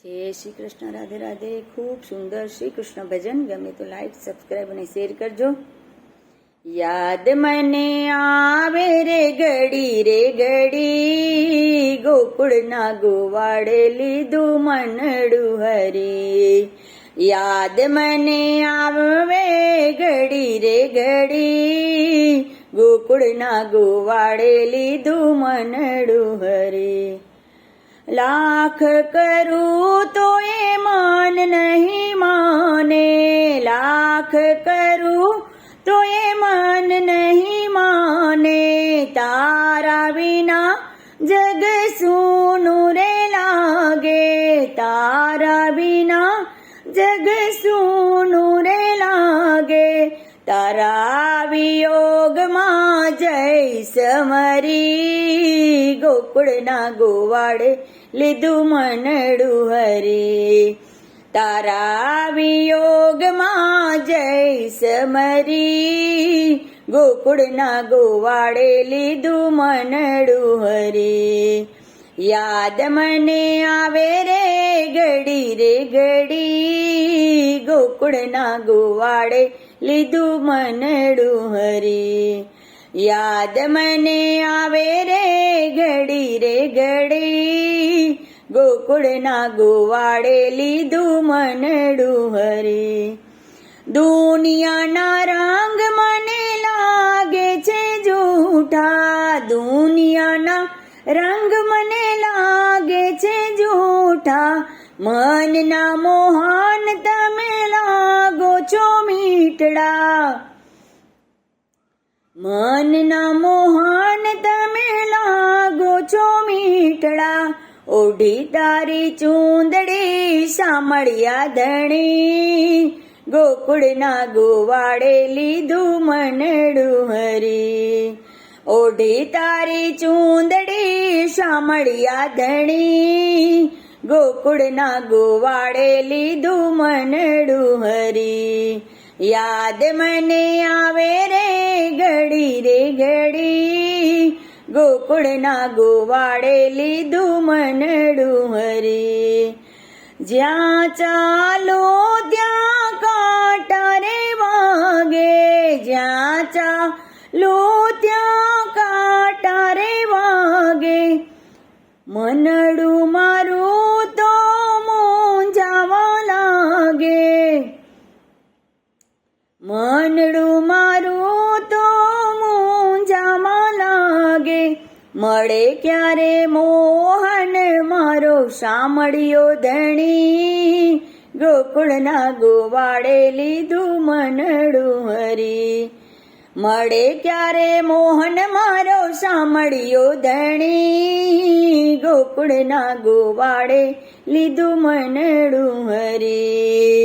જય શ્રી કૃષ્ણ, રાધે રાધે. ખૂબ સુંદર શ્રી કૃષ્ણ ભજન. ગમે તો લાઈક, સબસ્ક્રાઈબ અને શેર કરજો. યાદ મને આવે રે ઘડી ગોકુળના ગોવાડે લીધું મનડું હરી. યાદ મને આવે ઘડી ગોકુળના ગોવાડે લીધું મનડું હરી. લાખ કરું તો એ મન નહીં માને, લાખ કરું તો એ મન નહીં માને. તારા વિના જગ સૂનું રે લાગે, તારા વિના જગ સૂનું રે લાગે. તારા વિયોગમાં જય સમરી, ગોકુળના ગોવાડે લીધું મનડું હરી. તારા વિયોગમાં જય સમરી, ગોકુળના ગોવાડે લીધું મનડું હરી. યાદ મને આવે રે ઘડી ગોકુળના ગોવાડે લીધું મનડું હરી. યાદ મને આવે રે ઘડી ગોકુળના ગોવાડે લીધું મનડું હરી. દુનિયાના રંગ મને લાગે છે જૂઠા, દુનિયાના રંગ મને લાગે છે જૂઠા. મનના મોહન તમે લાગો છો મીઠડા, મનના મોહન તમે લાગો છો મીઠડા. ઓઢી તારી ચૂંદડી સામળિયા ધણી, ગોકુળના ગોવાડે લીધું મનડું હરી. ઓઢી તારી ચૂંદડી સામળિયા ધણી, ગોકુળના ગોવાડે લીધું મનડું હરી. યાદ મને આવે રે ઘડી ગોકુળના ગોવાડે લીધું મનડું હરી. જ્યાં ચાલો ત્યાં કાંટા રે વાગે, જ્યાં ચાલો ત્યાં કાંટા રે વાગે. મનડું મારું તો મૂંઝાવા લાગે, મનડું મારું તો મૂંઝાવા લાગે. મળે ક્યારે મોહન મારો સામળિયો ધણી, ગોકુળના ગોવાડે લીધું મનડું હરી. મળે ક્યારે મોહન મારો સામળિયો ધણી, ગોકુળના ગોવાડે લીધું મનડું હરી.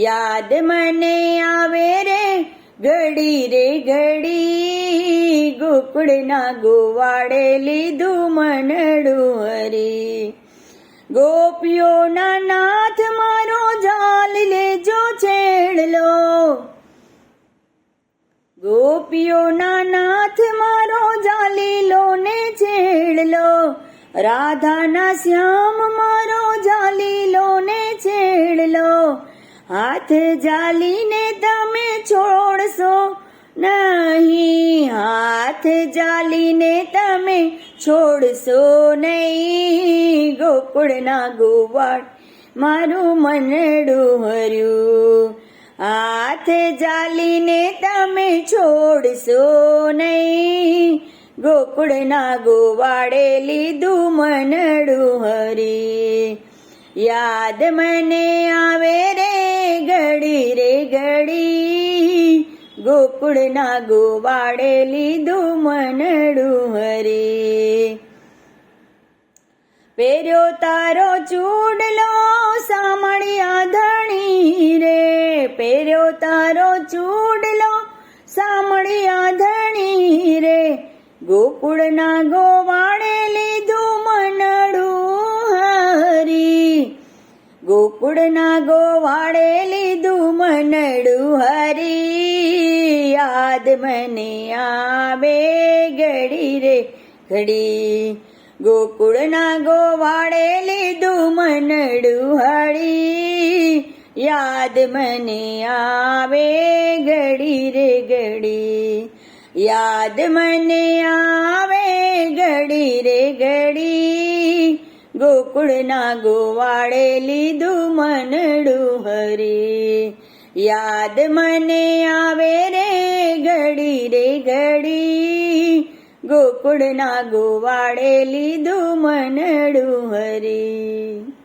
યાદ મને આવે રે ઘડી ગોકુળના ગોવાડે લીધું મનડું હરી. ગોપીઓના નાથ મારો જાલ લેજો છેડલો, ગોપીઓના નાથ મારો જાલીલો ને છેડલો. રાધાના શ્યામ મારો જાલીલો ને છેડલો. હાથ જાલીને તમે છોડશો નહીં, હાથ જાલીને તમે છોડશો નહીં. ગોકુળના ગોવાડ મારું મનડું હર્યું, હાથ જાલીને તમે છોડશો નહીં. ગોકુળના ગોવાડે લીધું મનડું હરી. યાદ મને આવે રે ઘડી ગોકુળના ગોવાડે લીધું મનડું હરી. પહેર્યો તારો ચૂડલો સામળિયા ધણી રે, પહેર્યો તારો ચૂડલો સામળિયા ધણી રે. ગોકુળના ગોવાડે લીધું મનડું હરી, ગોકુળના ગોવાડે લીધું મનડું હરી. યાદ મને આવે ઘડી ગોકુળના ગોવાળે લીધું મનડું હળી, યાદ મને આવે ઘડી રે ઘડી, યાદ મને આવે ઘડી રે ઘડી, ગોકુળના ગોવાળે લીધું મનડું હરી, યાદ મને આવે રે ઘડી રે ઘડી, ગોકુળના ગોવાળે લીધું મનડું હરી.